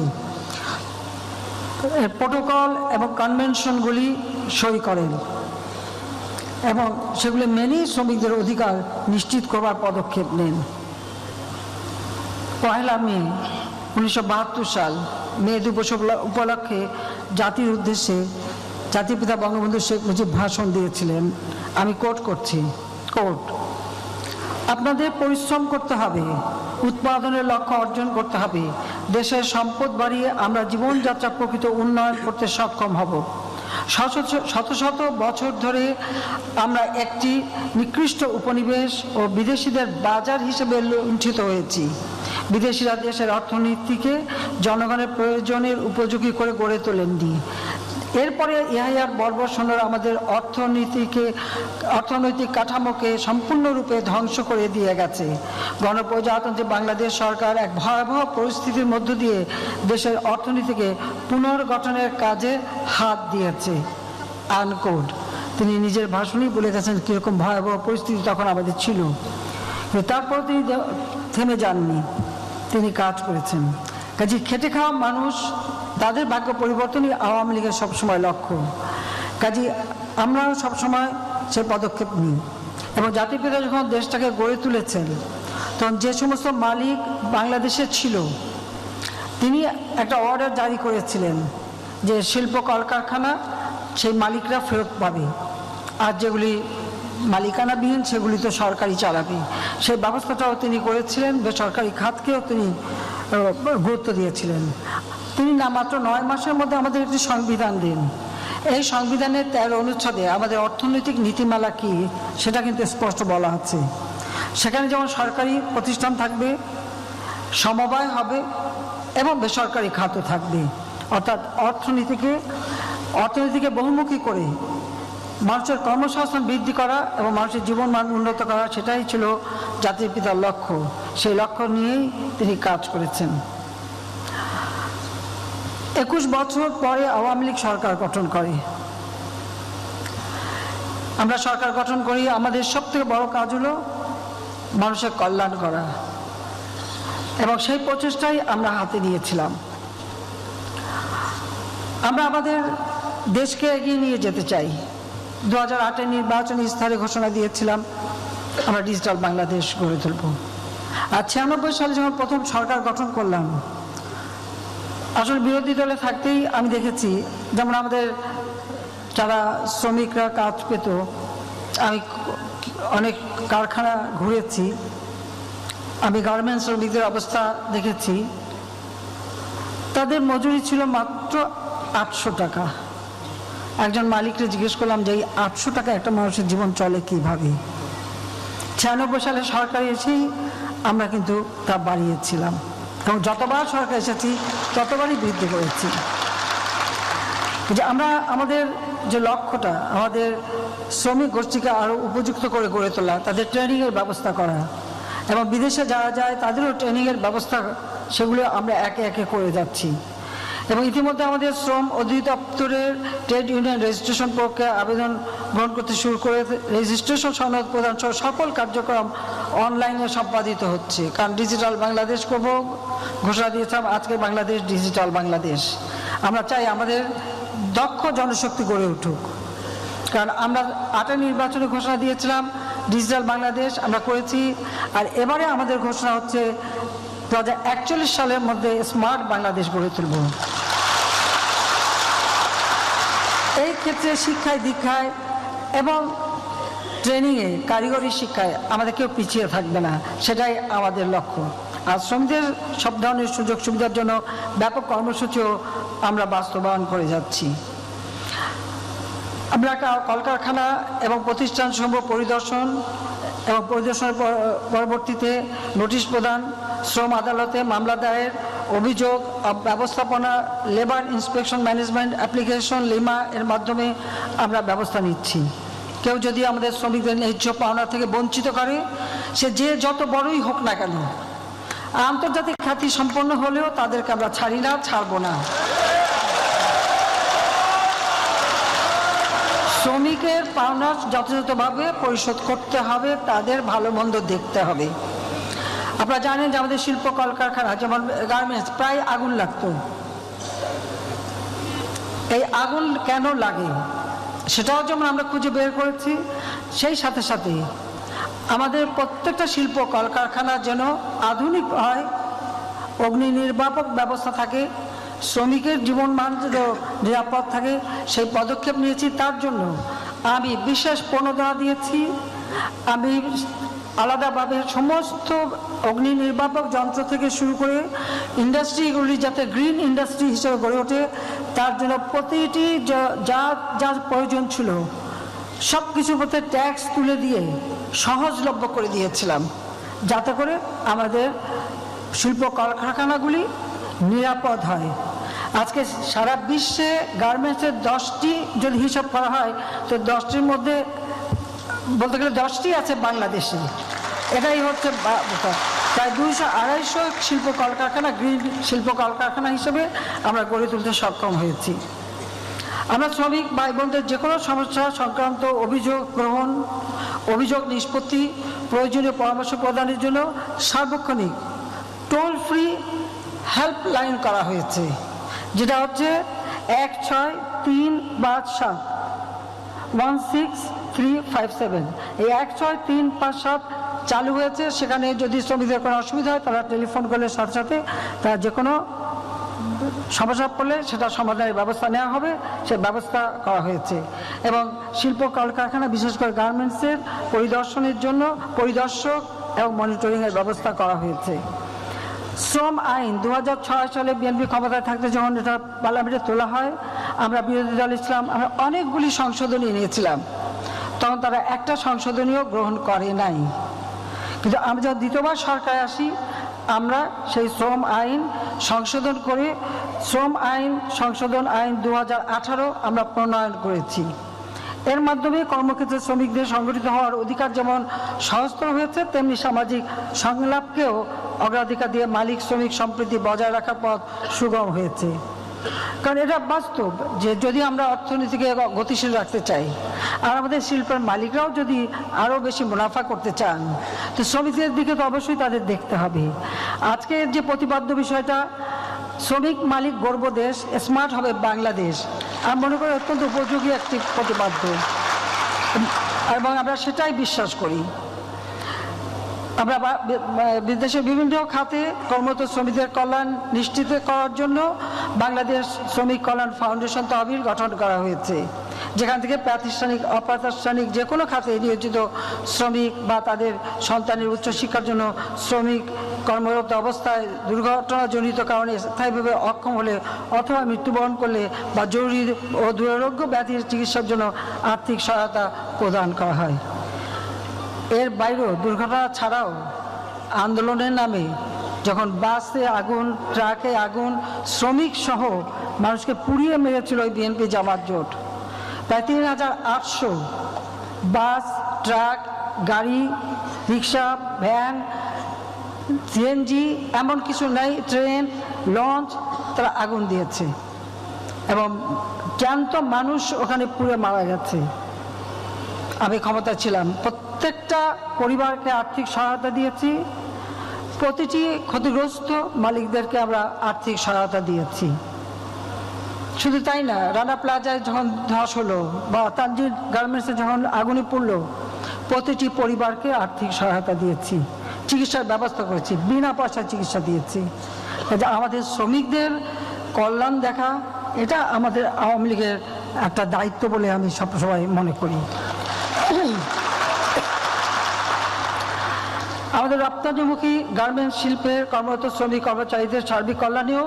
প্রোটোকল এবং কনভেনশনগুলি সই করেন এবং সেগুলি মেনেই শ্রমিকদের অধিকার নিশ্চিত করবার পদক্ষেপ নেন। 1 মে 1972 সাল মে দিবস উপলক্ষে জাতির উদ্দেশ্যে জাতির পিতা বঙ্গবন্ধু শেখ মুজিব ভাষণ দিয়েছিলেন। আমি কোট করছি, কোট, আপনাদের পরিশ্রম করতে হবে, উৎপাদনের লক্ষ্য অর্জন করতে হবে, দেশের সম্পদ বাড়িয়ে আমরা জীবনযাত্রা প্রকৃত উন্নয়ন করতে সক্ষম হব। শত শত বছর ধরে আমরা একটি নিকৃষ্ট উপনিবেশ ও বিদেশিদের বাজার হিসেবে লুণ্ঠিত হয়েছি। বিদেশিরা দেশের অর্থনীতিকে জনগণের প্রয়োজনের উপযোগী করে গড়ে তোলেননি। এরপরে ইহাইয়ার বর্বর সৈন্যরা আমাদের অর্থনৈতিক কাঠামোকে সম্পূর্ণরূপে ধ্বংস করে দিয়ে গেছে। গণপ্রজাতন্ত্রী বাংলাদেশ সরকার এক ভয়াবহ পরিস্থিতির মধ্য দিয়ে দেশের অর্থনীতিকে পুনর্গঠনের কাজে হাত দিয়েছে। আনকোট। তিনি নিজের ভাষণেই বলে গেছেন কীরকম ভয়াবহ পরিস্থিতি তখন আমাদের ছিল। তারপর তিনি থেমে যাননি, তিনি কাজ করেছেন। কাজে খেটে খাওয়া মানুষ, তাদের ভাগ্য পরিবর্তনই আওয়ামী লীগের সবসময় লক্ষ্য। কাজে আমরাও সবসময় সে পদক্ষেপ নিই। এবং জাতির পিতা যখন দেশটাকে গড়ে তুলেছেন, তখন যে সমস্ত মালিক বাংলাদেশে ছিল, তিনি একটা অর্ডার জারি করেছিলেন যে শিল্প কলকারখানা সেই মালিকরা ফেরত পাবে, আর যেগুলি মালিকানাবিহীন সেগুলি তো সরকারি চালাবে। সেই ব্যবস্থাটাও তিনি করেছিলেন। বেসরকারি খাতকেও তিনি গুরুত্ব দিয়েছিলেন। তিনি না মাত্র 9 মাসের মধ্যে আমাদের একটি সংবিধান দেন। এই সংবিধানের 13 অনুচ্ছেদে আমাদের অর্থনৈতিক নীতিমালা কি সেটা কিন্তু স্পষ্ট বলা আছে। সেখানে যেমন সরকারি প্রতিষ্ঠান থাকবে, সমবায় হবে এবং বেসরকারি খাতও থাকবে। অর্থাৎ অর্থনীতিকে বহুমুখী করে মানুষের কর্মসংস্থান বৃদ্ধি করা এবং মানুষের জীবনমান উন্নত করা, সেটাই ছিল জাতির পিতার লক্ষ্য। সেই লক্ষ্য নিয়েই তিনি কাজ করেছেন। 21 বছর পরে আওয়ামী লীগ সরকার গঠন করে। আমরা সরকার গঠন করি, আমাদের সবথেকে বড় কাজ হলো মানুষের কল্যাণ করা, এবং সেই প্রচেষ্টাই আমরা হাতে নিয়েছিলাম। আমরা আমাদের দেশকে এগিয়ে নিয়ে যেতে চাই। 2008 নির্বাচনী ইস্তাহারে ঘোষণা দিয়েছিলাম আমরা ডিজিটাল বাংলাদেশ গড়ে তুলব। আর 96 সালে যখন প্রথম সরকার গঠন করলাম, আসলে বিরোধী দলে থাকতেই আমি দেখেছি, যেমন আমাদের যারা শ্রমিকরা কাজ পেত, আমি অনেক কারখানা ঘুরেছি, আমি গার্মেন্টস শ্রমিকদের অবস্থা দেখেছি। তাদের মজুরি ছিল মাত্র 800 টাকা। একজন মালিককে জিজ্ঞেস করলাম যে এই 800 টাকা একটা মানুষের জীবন চলে কিভাবে। 96 সালে সরকার এসেই আমরা কিন্তু তা বাড়িয়েছিলাম, এবং যতবার সরকার এসেছি ততবারই বৃদ্ধি করেছি। যে আমরা আমাদের যে লক্ষ্যটা, আমাদের শ্রমিক গোষ্ঠীকে আরও উপযুক্ত করে গড়ে তোলা, তাদের ট্রেনিংয়ের ব্যবস্থা করা, এবং বিদেশে যারা যায় তাদেরও ট্রেনিংয়ের ব্যবস্থা, সেগুলো আমরা একে একে করে যাচ্ছি। এবং ইতিমধ্যে আমাদের শ্রম অধিদপ্তরের ট্রেড ইউনিয়ন রেজিস্ট্রেশন প্রক্রিয়া আবেদন গ্রহণ করতে শুরু করে রেজিস্ট্রেশন সনদ প্রদান সহ সকল কার্যক্রম অনলাইনে সম্পাদিত হচ্ছে। কারণ ডিজিটাল বাংলাদেশ করব ঘোষণা দিয়েছিলাম, আজকে বাংলাদেশ ডিজিটাল বাংলাদেশ। আমরা চাই আমাদের দক্ষ জনশক্তি গড়ে উঠুক। কারণ আমরা 8 নির্বাচনে ঘোষণা দিয়েছিলাম ডিজিটাল বাংলাদেশ আমরা করেছি, আর এবারে আমাদের ঘোষণা হচ্ছে 2041 সালের মধ্যে স্মার্ট বাংলাদেশ গড়ে তুলব। এই ক্ষেত্রে শিক্ষায়, দীক্ষায় এবং ট্রেনিংয়ে, কারিগরি শিক্ষায় আমাদের কেউ পিছিয়ে থাকবে না, সেটাই আমাদের লক্ষ্য। আর শ্রমিকদের সব ধরনের সুযোগ সুবিধার জন্য ব্যাপক কর্মসূচিও আমরা বাস্তবায়ন করে যাচ্ছি। আমরা কলকারখানা এবং প্রতিষ্ঠানসমূহ পরিদর্শন এবং পরিদর্শনের পরবর্তীতে নোটিশ প্রদান, শ্রম আদালতে মামলা দায়ের, অভিযোগ ব্যবস্থাপনা, labour inspection management application lima এর মাধ্যমে আমরা ব্যবস্থা নিচ্ছি। কেউ যদি আমাদের শ্রমিকদের ন্যায্য পাওনা থেকে বঞ্চিত করে, সে যে যত বড়ই হোক না কেন, আন্তর্জাতিক খ্যাতি সম্পন্ন হলেও তাদেরকে আমরা ছাড়ি না, ছাড়বো না। শ্রমিকের পাওনা যথাযথভাবে পরিশোধ করতে হবে, তাদের ভালো মন্দ দেখতে হবে। আপনারা জানেন যে আমাদের শিল্প কলকারখানা যেমন গার্মেন্টস প্রায় আগুন লাগতো। এই আগুন কেন লাগে সেটাও যেমন আমরা খুঁজে বের করেছি, সেই সাথে সাথে আমাদের প্রত্যেকটা শিল্প কলকারখানা যেন আধুনিক হয়, অগ্নি নির্বাপক ব্যবস্থা থাকে, শ্রমিকের জীবনমান যেন নিরাপদ থাকে, সেই পদক্ষেপ নিয়েছি। তার জন্য আমি বিশেষ প্রণোদনা দিয়েছি। আমি আলাদাভাবে সমস্ত অগ্নি নির্বাপক যন্ত্র থেকে শুরু করে ইন্ডাস্ট্রিগুলি যাতে গ্রিন ইন্ডাস্ট্রি হিসেবে গড়ে ওঠে, তার জন্য প্রতিটি যা প্রয়োজন ছিল সব কিছুর প্রতি ট্যাক্স তুলে দিয়ে সহজলভ্য করে দিয়েছিলাম, যাতে করে আমাদের শিল্প কলকারখানাগুলি নিরাপদ হয়। আজকে সারা বিশ্বে গার্মেন্টসের 10টি যদি হিসাব করা হয় তো 10টির মধ্যে বলতে গেলে 10টি আছে বাংলাদেশে। এটাই হচ্ছে প্রায় 200-250 শিল্প কলকারখানা গ্রিন শিল্প কলকারখানা হিসেবে আমরা গড়ে তুলতে সক্ষম হয়েছি। আমরা শ্রমিক ভাই বোনদের যে কোনো সমস্যা সংক্রান্ত অভিযোগ গ্রহণ, অভিযোগ নিষ্পত্তি, প্রয়োজনীয় পরামর্শ প্রদানের জন্য সার্বক্ষণিক টোল ফ্রি হেল্পলাইন করা হয়েছে, যেটা হচ্ছে 16357 এই 16357 চালু হয়েছে। সেখানে যদি শ্রমিকদের কোনো অসুবিধা হয় তারা টেলিফোন করলে সাথে সাথে তারা যে কোনো সমস্যা পড়লে সেটা সমাধানের ব্যবস্থা নেওয়া হবে, সে ব্যবস্থা করা হয়েছে। এবং শিল্প কলকারখানা বিশেষ করে গার্মেন্টসের পরিদর্শনের জন্য পরিদর্শক এবং মনিটরিংয়ের ব্যবস্থা করা হয়েছে। শ্রম আইন 2006 সালে বিএনপি ক্ষমতায় থাকতে যখন এটা পার্লামেন্টে তোলা হয়, আমরা বিরোধী দল ইসলাম আমরা অনেকগুলি সংশোধনী নিয়েছিলাম, তখন তারা একটা সংশোধনীও গ্রহণ করে নাই। কিন্তু আমরা যখন দ্বিতীয়বার সরকারে আসি আমরা সেই শ্রম আইন সংশোধন করে শ্রম আইন সংশোধন আইন 2018 আমরা প্রণয়ন করেছি। এর মাধ্যমে কর্মক্ষেত্রে শ্রমিকদের সংগঠিত হওয়ার অধিকার যেমন সহজতর হয়েছে, তেমনি সামাজিক সংলাপকেও অগ্রাধিকার দিয়ে মালিক শ্রমিক সম্প্রীতি বজায় রাখার পথ সুগম হয়েছে। কারণ এটা বাস্তব যে যদি আমরা অর্থনীতিকে গতিশীল রাখতে চাই আর আমাদের শিল্পের মালিকরাও যদি আরও বেশি মুনাফা করতে চান, তো শ্রমিকদের দিকে তো অবশ্যই তাদের দেখতে হবে। আজকের যে প্রতিপাদ্য বিষয়টা, শ্রমিক মালিক গর্ব দেশ, স্মার্ট হবে বাংলাদেশ, আমি মনে করি অত্যন্ত উপযোগী একটি প্রতিপাদ্য এবং আমরা সেটাই বিশ্বাস করি। আমরা বিদেশের বিভিন্ন খাতে কর্মরত শ্রমিকদের কল্যাণ নিশ্চিত করার জন্য বাংলাদেশ শ্রমিক কল্যাণ ফাউন্ডেশন তহবিল গঠন করা হয়েছে, যেখান থেকে প্রাতিষ্ঠানিক অপ্রাতিষ্ঠানিক যে কোনো খাতে নিয়োজিত শ্রমিক বা তাদের সন্তানের উচ্চশিক্ষার জন্য শ্রমিক কর্মরত অবস্থায় দুর্ঘটনাজনিত কারণে স্থায়ীভাবে অক্ষম হলে অথবা মৃত্যুবরণ করলে বা জরুরি ও দুরারোগ্য ব্যাধির চিকিৎসার জন্য আর্থিক সহায়তা প্রদান করা হয়। এর বাইরেও দুর্ঘটনা ছাড়াও আন্দোলনের নামে যখন বাসে আগুন, ট্রাকে আগুন, শ্রমিক সহ মানুষকে পুড়িয়ে মেরেছিল ওই বিএনপি জামাত জোট, প্রায় 3800 বাস, ট্রাক, গাড়ি, রিক্সা, ভ্যান, সিএনজি, এমন কিছু নাই, ট্রেন, লঞ্চ, তারা আগুন দিয়েছে এবং জ্যান্ত মানুষ ওখানে পুড়ে মারা গেছে। আমি ক্ষমতায় ছিলাম, প্রত্যেকটা পরিবারকে আর্থিক সহায়তা দিয়েছি, প্রতিটি ক্ষতিগ্রস্ত মালিকদেরকে আমরা আর্থিক সহায়তা দিয়েছি। শুধু তাই না, রানা প্লাজায় যখন ধস হলো বা তানজির গার্মেন্টসে যখন আগুনে পড়লো, প্রতিটি পরিবারকে আর্থিক সহায়তা দিয়েছি, চিকিৎসার ব্যবস্থা করেছি, বিনা পয়সায় চিকিৎসা দিয়েছি। আমাদের শ্রমিকদের কল্যাণ দেখা এটা আমাদের আওয়ামী লীগের একটা দায়িত্ব বলে আমি সবসময় মনে করি। আমাদের রপ্তানিমুখী গার্মেন্টস শিল্পের কর্মরত শ্রমিক কর্মচারীদের সার্বিক কল্যাণেও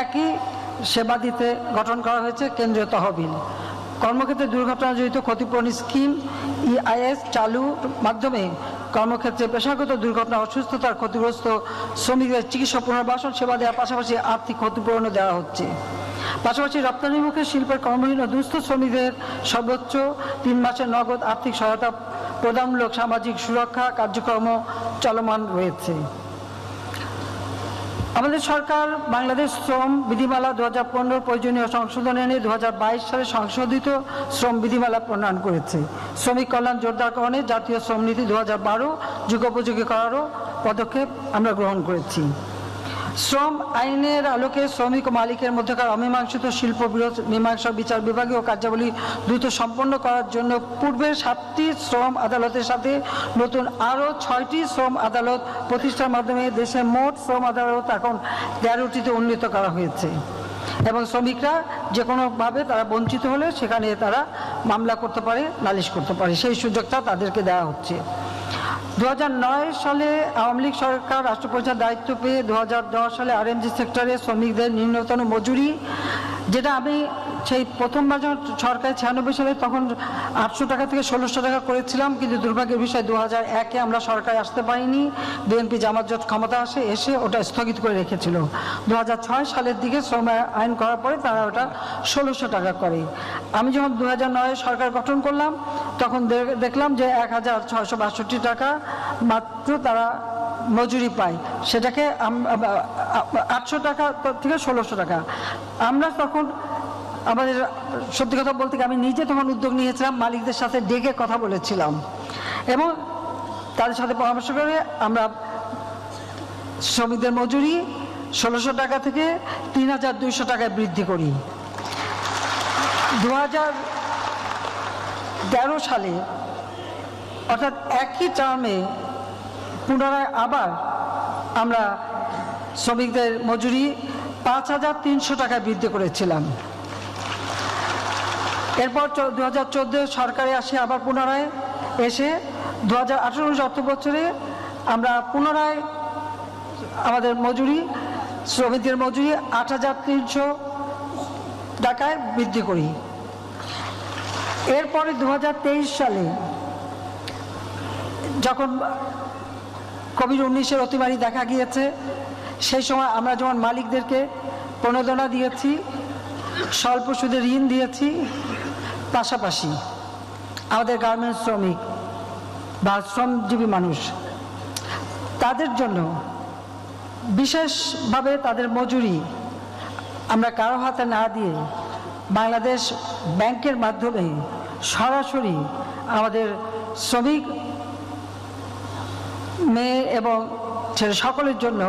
একই সেবা দিতে গঠন করা হয়েছে কেন্দ্রীয় তহবিল। কর্মক্ষেত্রে দুর্ঘটনাজনিত ক্ষতিপূরণ স্কিম EIS চালুর মাধ্যমে কর্মক্ষেত্রে পেশাগত দুর্ঘটনা অসুস্থতার ক্ষতিগ্রস্ত শ্রমিকদের চিকিৎসা পুনর্বাসন সেবা দেওয়ার পাশাপাশি আর্থিক ক্ষতিপূরণও দেওয়া হচ্ছে। পাশাপাশি রপ্তানিমুখী শিল্পের কর্মহীন ও দুস্থ শ্রমিকদের সর্বোচ্চ 3 মাসের নগদ আর্থিক সহায়তা প্রদানমূলক সামাজিক সুরক্ষা কার্যক্রম চলমান রয়েছে। আমাদের সরকার বাংলাদেশ শ্রম বিধিমালা 2015 প্রয়োজনীয় সংশোধন এনে 2022 সালে সংশোধিত শ্রম বিধিমালা প্রণয়ন করেছে। শ্রমিক কল্যাণ জোরদারকরণে জাতীয় শ্রম নীতি 2012 যুগোপযোগী করারও পদক্ষেপ আমরা গ্রহণ করেছি। শ্রম আইনের আলোকে শ্রমিক ও মালিকের মধ্যকার অমীমাংসিত শিল্প বিরোধ মীমাংসা বিচার বিভাগীয় কার্যাবলী দ্রুত সম্পন্ন করার জন্য পূর্বের 7টি শ্রম আদালতের সাথে নতুন আরও 6টি শ্রম আদালত প্রতিষ্ঠার মাধ্যমে দেশে মোট শ্রম আদালত এখন 13টিতে উন্নীত করা হয়েছে এবং শ্রমিকরা যে কোনোভাবে তারা বঞ্চিত হলে সেখানে তারা মামলা করতে পারে, নালিশ করতে পারে, সেই সুযোগটা তাদেরকে দেওয়া হচ্ছে। 2009 সালে আওয়ামী লীগ সরকার রাষ্ট্র পরিচালনার দায়িত্ব পেয়ে 2010 সালে RMG সেক্টরে শ্রমিকদের ন্যূনতম মজুরি, যেটা আমি সেই প্রথমবার যখন সরকার 96 সালে তখন 800 টাকা থেকে 1600 টাকা করেছিলাম, কিন্তু দুর্ভাগ্যের বিষয় 2001-এ আমরা সরকারে আসতে পারিনি। বিএনপি জামাত জোট ক্ষমতা এসে ওটা স্থগিত করে রেখেছিল। 2006 সালের দিকে শ্রম আইন করার পরে তারা ওটা 1600 টাকা করে। আমি যখন 2009-এ সরকার গঠন করলাম তখন দেখলাম যে 1662 টাকা মাত্র তারা মজুরি পায়, সেটাকে 800 টাকা থেকে 1600 টাকা। আমরা তখন আমাদের সত্যি কথা বলতে আমি নিজে তখন উদ্যোগ নিয়েছিলাম, মালিকদের সাথে ডেকে কথা বলেছিলাম এবং তাদের সাথে পরামর্শ করে আমরা শ্রমিকদের মজুরি 1600 টাকা থেকে 3200 টাকায় বৃদ্ধি করি। 2013 সালে অর্থাৎ একই টার্মে পুনরায় আবার আমরা শ্রমিকদের মজুরি 5300 টাকায় বৃদ্ধি করেছিলাম। এরপর 2014 সরকারে আসে আবার পুনরায় এসে 2018 অর্থ বছরে আমরা পুনরায় আমাদের মজুরি শ্রমিকদের মজুরি 8300 টাকায় বৃদ্ধি করি। এরপরে 2023 সালে যখন কোভিড-19-এর অতিমারি দেখা গিয়েছে, সেই সময় আমরা যেমন মালিকদেরকে প্রণোদনা দিয়েছি, স্বল্প সুদে ঋণ দিয়েছি, পাশাপাশি আমাদের গার্মেন্টস শ্রমিক বা শ্রমজীবী মানুষ তাদের জন্য বিশেষভাবে তাদের মজুরি আমরা কারো হাতে না দিয়ে বাংলাদেশ ব্যাংকের মাধ্যমে সরাসরি আমাদের শ্রমিক মেয়ে এবং ছেলে সকলের জন্য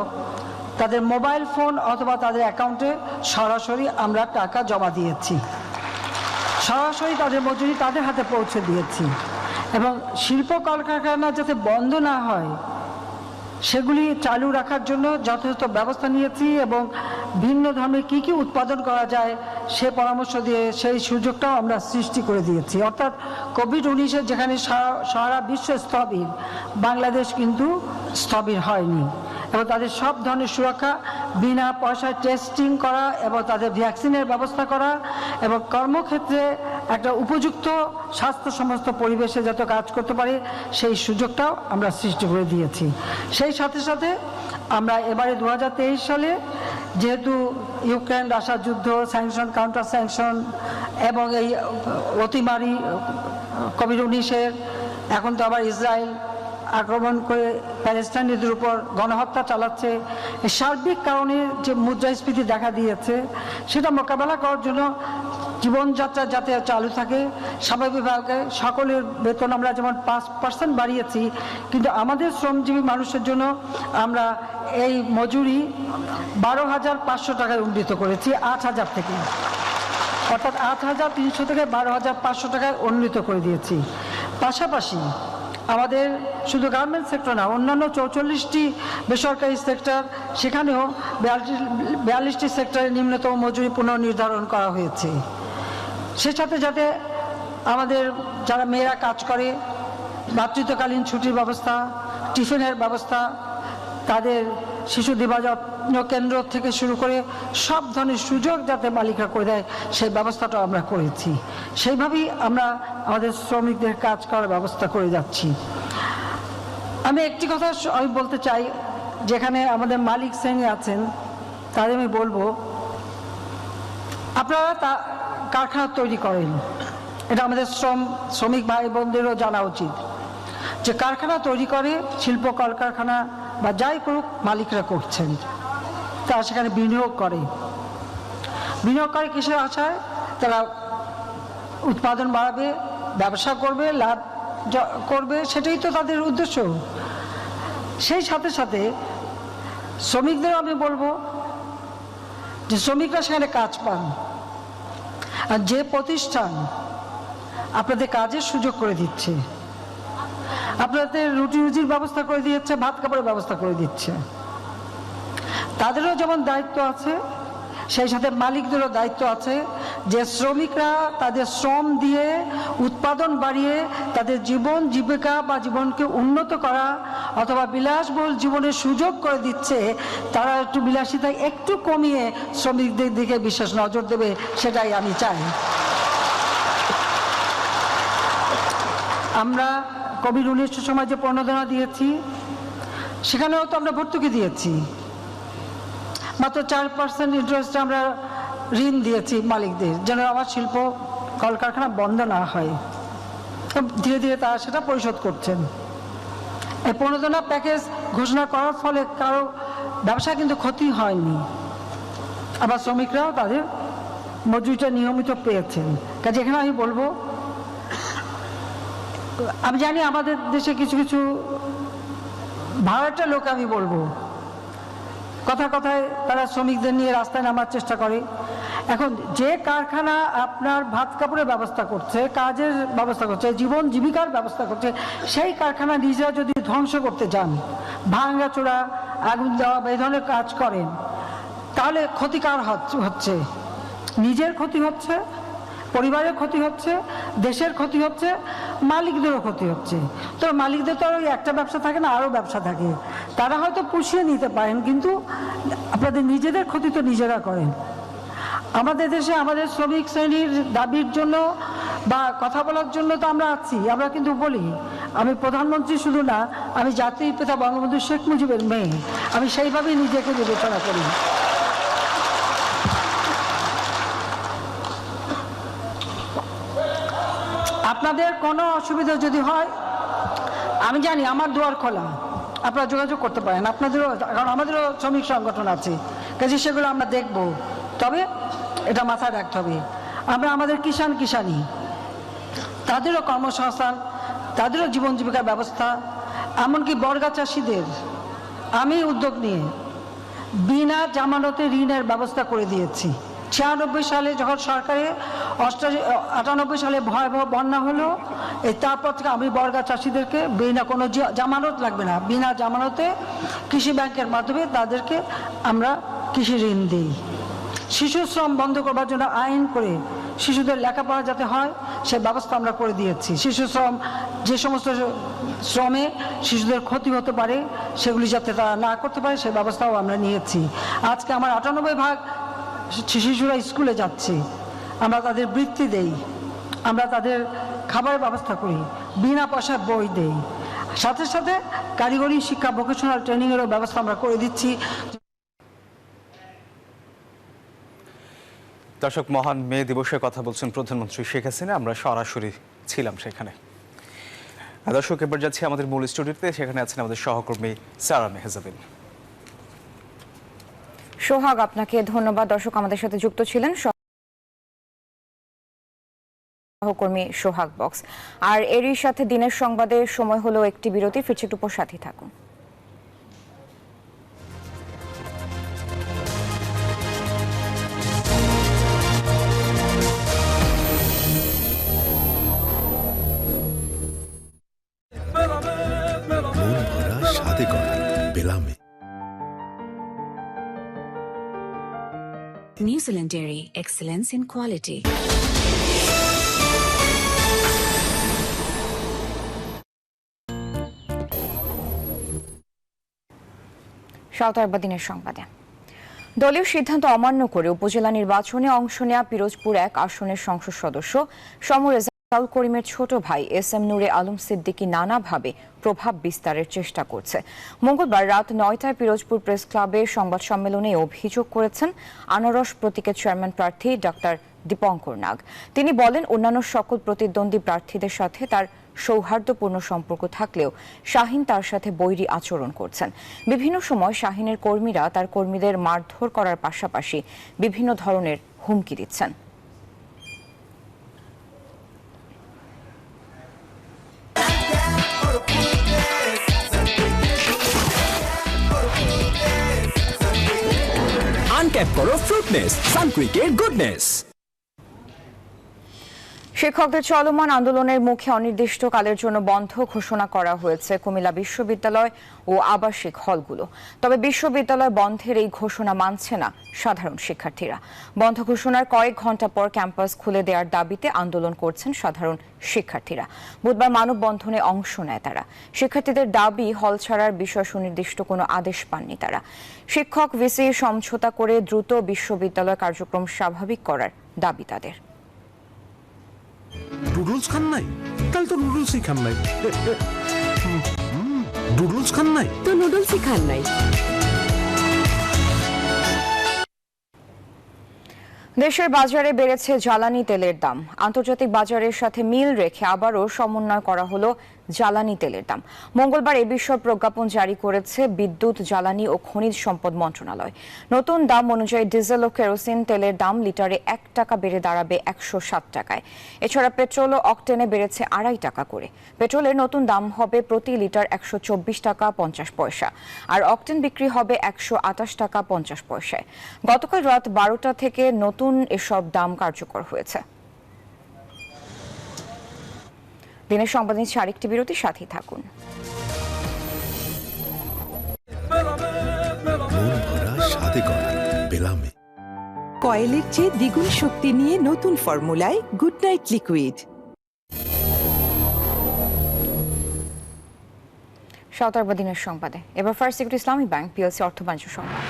তাদের মোবাইল ফোন অথবা তাদের অ্যাকাউন্টে সরাসরি আমরা টাকা জমা দিয়েছি, সরাসরি তাদের মজুরি তাদের হাতে পৌঁছে দিয়েছি। এবং শিল্প কলকারখানা যাতে বন্ধ না হয় সেগুলি চালু রাখার জন্য যথাযথ ব্যবস্থা নিয়েছি এবং ভিন্ন ধর্মের কী কী উৎপাদন করা যায় সে পরামর্শ দিয়ে সেই সুযোগটাও আমরা সৃষ্টি করে দিয়েছি। অর্থাৎ কোভিড-19-এর যেখানে সারা বিশ্ব স্থবির, বাংলাদেশ কিন্তু স্থবির হয়নি এবং তাদের সব ধরনের সুরক্ষা বিনা পয়সায় টেস্টিং করা এবং তাদের ভ্যাকসিনের ব্যবস্থা করা এবং কর্মক্ষেত্রে একটা উপযুক্ত স্বাস্থ্যসম্মত পরিবেশে যত কাজ করতে পারে সেই সুযোগটাও আমরা সৃষ্টি করে দিয়েছি। সেই সাথে সাথে আমরা এবারে 2023 সালে যেহেতু ইউক্রেন রাশিয়া যুদ্ধ, স্যাংশন, কাউন্টার স্যাংশন এবং এই অতিমারি কোভিড-19-এর, এখন তো আবার ইসরায়েল আক্রমণ করে প্যালেস্টাইনিদের উপর গণহত্যা চালাচ্ছে, এই সার্বিক কারণে যে মুদ্রাস্ফীতি দেখা দিয়েছে সেটা মোকাবেলা করার জন্য জীবনযাত্রা যাতে চালু থাকে স্বাভাবিকভাবে সকলের বেতন আমরা যেমন 5% বাড়িয়েছি, কিন্তু আমাদের শ্রমজীবী মানুষের জন্য আমরা এই মজুরি 12,500 টাকায় উন্নীত করেছি 8,000 থেকে, অর্থাৎ 8,300 থেকে 12,500 টাকায় উন্নীত করে দিয়েছি। পাশাপাশি আমাদের শুধু গার্মেন্টস সেক্টর না, অন্যান্য 44টি বেসরকারি সেক্টর, সেখানেও 42টি সেক্টরে নিম্নতম মজুরি পুনর্নির্ধারণ করা হয়েছে। সে সাথে যাতে আমাদের যারা মেয়েরা কাজ করে মাতৃত্বকালীন ছুটির ব্যবস্থা, টিফিনের ব্যবস্থা, তাদের শিশু দিবাযত্ন কেন্দ্র থেকে শুরু করে সব ধরনের সুযোগ যাতে মালিকরা করে দেয় সেই ব্যবস্থাটাও আমরা করেছি। সেইভাবেই আমরা আমাদের শ্রমিকদের কাজ করার ব্যবস্থা করে যাচ্ছি। আমি একটি কথা আমি বলতে চাই, যেখানে আমাদের মালিক শ্রেণী আছেন তাদের আমি বলবো, আপনারা কারখানা তৈরি করেন, এটা আমাদের শ্রমিক ভাই বোনদেরও জানা উচিত যে কারখানা তৈরি করে শিল্প কলকারখানা বা যাই করুক মালিকরা করছেন, তারা সেখানে বিনিয়োগ করে কিসের আশায়? তারা উৎপাদন বাড়াবে, ব্যবসা করবে, লাভ করবে, সেটাই তো তাদের উদ্দেশ্য। সেই সাথে সাথে শ্রমিকদেরও আমি বলবো যে শ্রমিকরা সেখানে কাজ পান, আর যে প্রতিষ্ঠান আপনাদের কাজের সুযোগ করে দিচ্ছে, আপনাদের রুটি রুজির ব্যবস্থা করে দিচ্ছে, ভাত কাপড়ের ব্যবস্থা করে দিচ্ছে, তাদেরও যেমন দায়িত্ব আছে সেই সাথে মালিকদেরও দায়িত্ব আছে যে শ্রমিকরা তাদের শ্রম দিয়ে উৎপাদন বাড়িয়ে তাদের জীবন জীবিকা বা জীবনকে উন্নত করা অথবা বিলাসবহুল জীবনের সুযোগ করে দিচ্ছে, তারা একটু বিলাসিতা একটু কমিয়ে শ্রমিকদের দিকে বিশেষ নজর দেবে, সেটাই আমি চাই। আমরা কোভিড-19 সময় যে প্রণোদনা দিয়েছি, সেখানেও তো আমরা ভর্তুকি দিয়েছি, মাত্র 4% ইন্টারেস্টে আমরা ঋণ দিয়েছি মালিকদের, যেন আমার শিল্প কলকারখানা বন্ধ না হয়। ধীরে ধীরে তারা সেটা পরিশোধ করছেন। এই প্রণোদনা প্যাকেজ ঘোষণা করার ফলে কারো ব্যবসা কিন্তু ক্ষতি হয়নি, আবার শ্রমিকরাও তাদের মজুরিটা নিয়মিত পেয়েছেন। কাজে এখানে আমি বলবো, আমি জানি আমাদের দেশে কিছু কিছু ভাড়াটা লোক, আমি বলবো কথায় কথায় তারা শ্রমিকদের নিয়ে রাস্তায় নামার চেষ্টা করে। এখন যে কারখানা আপনার ভাত কাপড়ের ব্যবস্থা করছে, কাজের ব্যবস্থা করছে, জীবন জীবিকার ব্যবস্থা করছে, সেই কারখানা নিজেরা যদি ধ্বংস করতে যান, ভাঙাচোরা, আগুন দেওয়া বা এই ধরনের কাজ করেন, তাহলে ক্ষতিকার হচ্ছে, নিজের ক্ষতি হচ্ছে, পরিবারের ক্ষতি হচ্ছে, দেশের ক্ষতি হচ্ছে, মালিকদেরও ক্ষতি হচ্ছে। তো মালিকদের তো ওই একটা ব্যবসা থাকে না, আরও ব্যবসা থাকে, তারা হয়তো পুষিয়ে নিতে পারেন, কিন্তু আপনাদের নিজেদের ক্ষতি তো নিজেরা করেন। আমাদের দেশে আমাদের শ্রমিক শ্রেণীর দাবির জন্য বা কথা বলার জন্য তো আমরা আছি, আমরা কিন্তু বলি। আমি প্রধানমন্ত্রী শুধু না, আমি জাতির পিতা বঙ্গবন্ধু শেখ মুজিবের মেয়ে, আমি সেইভাবেই নিজেকে বিবেচনা করি। আপনাদের কোনো অসুবিধা যদি হয়, আমি জানি আমার দুয়ার খোলা, আপনারা যোগাযোগ করতে পারেন, আপনাদেরও, কারণ আমাদেরও শ্রমিক সংগঠন আছে, কাজে সেগুলো আমরা দেখব। তবে এটা মাথায় রাখতে হবে, আমরা আমাদের কিষাণী তাদেরও কর্মসংস্থান, তাদেরও জীবন জীবিকার ব্যবস্থা, এমনকি বর্গা চাষিদের আমি উদ্যোগ নিয়ে বিনা জামানতে ঋণের ব্যবস্থা করে দিয়েছি। 96 সালে যখন সরকারে 98 সালে ভয়াবহ বন্যা হলো, তারপর থেকে আমি বর্গা চাষিদেরকে বিনা কোনো জামানত লাগবে না, বিনা জামানতে কৃষি ব্যাংকের মাধ্যমে তাদেরকে আমরা কৃষি ঋণ দিই। শিশু শ্রম বন্ধ করবার জন্য আইন করে শিশুদের লেখাপড়া যাতে হয় সে ব্যবস্থা আমরা করে দিয়েছি। শিশু শ্রম, যে সমস্ত শ্রমে শিশুদের ক্ষতি হতে পারে সেগুলি যাতে তারা না করতে পারে সে ব্যবস্থাও আমরা নিয়েছি। আজকে আমার 98% শিশুরা স্কুলে যাচ্ছে, আমরা তাদের বৃত্তি দেই, আমরা তাদের খাবারের ব্যবস্থা করি, বিনা পয়সায় বই দেই, সাথে সাথে কারিগরি শিক্ষা ভোকেশনাল ট্রেনিংয়েরও ব্যবস্থা আমরা করে দিচ্ছি। দর্শক, মহান মে দিবসের কথা বলছেন প্রধানমন্ত্রী শেখ হাসিনা, আমরা সরাসরি ছিলাম সেখানে। দর্শক, এবার যাচ্ছি আমাদের মূল স্টুডিওতে, সেখানে আছেন আমাদের সহকর্মী সারা মেহজাবিন। সোহাগ, আপনাকে ধন্যবাদ। দর্শক, আমাদের সাথে যুক্ত ছিলেন সহকর্মী সোহাগ বক্স। আর এরই সাথে দিনের সংবাদে সময় হলো একটি বিরতি, ফিরছি একটু পর, সাথে থাকুন। সাথে করা বেলামে New Zealand Dairy, excellence in quality. দিনের সংবাদে দলীয় সিদ্ধান্ত অমান্য করে উপজেলা নির্বাচনে অংশ নেওয়া পিরোজপুর 1 আসনের সংসদ সদস্য রেজাউল করিমের ছোট ভাই SM নূরে আলম সিদ্দিকী নানাভাবে প্রভাব বিস্তারের চেষ্টা করছে। মঙ্গলবার রাত 9টায় পিরোজপুর প্রেস ক্লাবে সংবাদ সম্মেলনে অভিযোগ করেছেন আনারস প্রতীকের চেয়ারম্যান প্রার্থী ডক্টর দীপঙ্কর নাগ। তিনি বলেন, অন্যান্য সকল প্রতিদ্বন্দ্বী প্রার্থীদের সাথে তার সৌহার্দ্যপূর্ণ সম্পর্ক থাকলেও শাহীন তার সাথে বৈরী আচরণ করছেন। বিভিন্ন সময় শাহীনের কর্মীরা তার কর্মীদের মারধর করার পাশাপাশি বিভিন্ন ধরনের হুমকি দিচ্ছেন। আনক্যাপ করো ফ্রুটনেস, সানকুইকের গুডনেস। শিক্ষকদের চলমান আন্দোলনের মুখে অনির্দিষ্টকালের জন্য বন্ধ ঘোষণা করা হয়েছে কুমিল্লা বিশ্ববিদ্যালয় ও আবাসিক হলগুলো। তবে বিশ্ববিদ্যালয় বন্ধের এই ঘোষণা মানছে না সাধারণ শিক্ষার্থীরা। বন্ধ ঘোষণার কয়েক ঘন্টা পর ক্যাম্পাস খুলে দেওয়ার দাবিতে আন্দোলন করছেন সাধারণ শিক্ষার্থীরা। বুধবার মানববন্ধনে অংশ নেয় তারা। শিক্ষার্থীদের দাবি, হল ছাড়ার বিষয়ে সুনির্দিষ্ট কোনো আদেশ পাননি তারা। শিক্ষক ভিসি সমঝোতা করে দ্রুত বিশ্ববিদ্যালয় কার্যক্রম স্বাভাবিক করার দাবি তাদের। নুডলস খান নাই? তাহলে তো নুডলসই খান নাই। নুডলস খান নাই তো নুডলসই খান নাই। দেশের বাজারে বেড়েছে জ্বালানি তেলের দাম। আন্তর্জাতিক বাজারের সাথে মিল রেখে আবারও সমন্বয় করা হলো জ্বালানি তেলের দাম। মঙ্গলবার এ বিষয়ে প্রজ্ঞাপন জারি করেছে বিদ্যুৎ, জ্বালানি ও খনিজ সম্পদ মন্ত্রণালয়। নতুন দাম অনুযায়ী ডিজেল ও কেরোসিন তেলের দাম লিটারে 1 টাকা বেড়ে দাঁড়াবে 107 টাকায়। এছাড়া পেট্রোল ও অকটেনে বেড়েছে 2.5 টাকা করে। পেট্রোলের নতুন দাম হবে প্রতি লিটার 124 টাকা 50 পয়সা, আর অকটেন বিক্রি হবে 128 টাকা 50 পয়সায়। গতকাল রাত 12টা থেকে নতুন এসব দাম কার্যকর হয়েছে। দিনের সংবাদ নিচ্ছে আরেকটি বিরতি, সাথেই থাকুন। কয়েলের চেয়ে দ্বিগুণ শক্তি নিয়ে নতুন ফর্মুলায় গুড নাইট লিকুইড। সাঁওতালবা দিনের সংবাদে এবার ফার্স্ট সিকিউরিটি ইসলামী ব্যাংক পিএলসি অর্থ বাণিজ্য সংবাদ।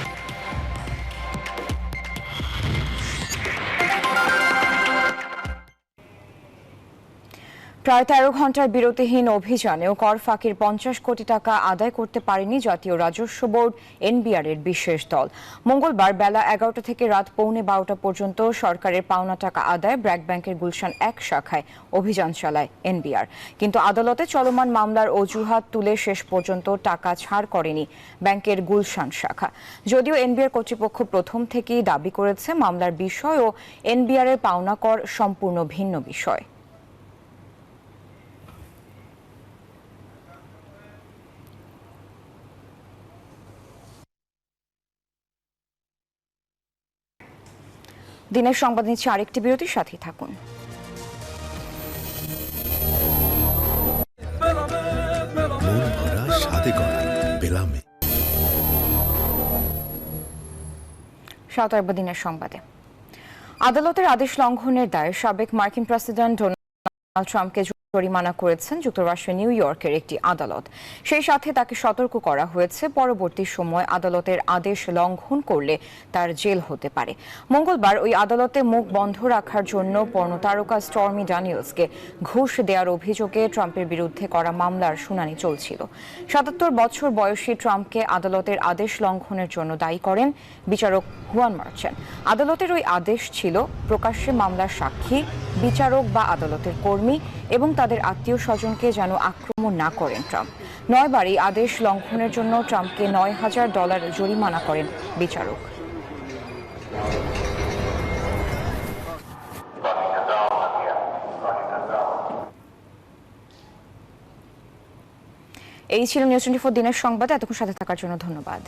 প্রায় 13 ঘন্টার বিরতিহীন অভিযানেও কর ফাঁকির 50 কোটি টাকা আদায় করতে পারেনি জাতীয় রাজস্ব বোর্ড এনবিআর এর বিশেষ দল। মঙ্গলবার বেলা 11টা থেকে রাত 11:15 পর্যন্ত সরকারের পাওনা টাকা আদায় ব্র্যাক ব্যাংকের গুলশান 1 শাখায় অভিযান চালায় এনবিআর। কিন্তু আদালতে চলমান মামলার অজুহাত তুলে শেষ পর্যন্ত টাকা ছাড় করেনি ব্যাংকের গুলশান শাখা। যদিও এনবিআর কর্তৃপক্ষ প্রথম থেকেই দাবি করেছে মামলার বিষয় ও এনবিআর এর পাওনা কর সম্পূর্ণ ভিন্ন বিষয়। দিনের সংবাদ নিচ্ছে আরেকটি বিরতির সাথেই থাকুন। সাঁওতালবা দিনের সংবাদে আদালতের আদেশ লঙ্ঘনের দায়ে সাবেক মার্কিন প্রেসিডেন্ট ডোনাল্ড ট্রাম্পকে জরিমানা করেছেন যুক্তরাষ্ট্রের নিউ ইয়র্কের একটি আদালত। সেই সাথে তাকে সতর্ক করা হয়েছে পরবর্তী সময় আদালতের আদেশ লঙ্ঘন করলে তার জেল হতে পারে। মঙ্গলবার ওই আদালতে মুখ বন্ধ রাখার জন্য পর্নোতারকা স্টর্মি ড্যানিয়েলসকে ঘুষ দেওয়ার অভিযোগে ট্রাম্পের বিরুদ্ধে করা মামলার শুনানি চলছিল। 77 বছর বয়সী ট্রাম্পকে আদালতের আদেশ লঙ্ঘনের জন্য দায়ী করেন বিচারক হুয়ান মার্চেন্ট। আদালতের ওই আদেশ ছিল প্রকাশ্যে মামলার সাক্ষী, বিচারক বা আদালতের কর্মী এবং তাদের আত্মীয় স্বজনকে যেন আক্রমণ না করেন ট্রাম্প। 9 বার এই আদেশ লঙ্ঘনের জন্য ট্রাম্পকে $9,000 জরিমানা করেন বিচারক। এই ছিল নিউজ 24 দিনের সংবাদ। এতক্ষণ সাথে থাকার জন্য ধন্যবাদ।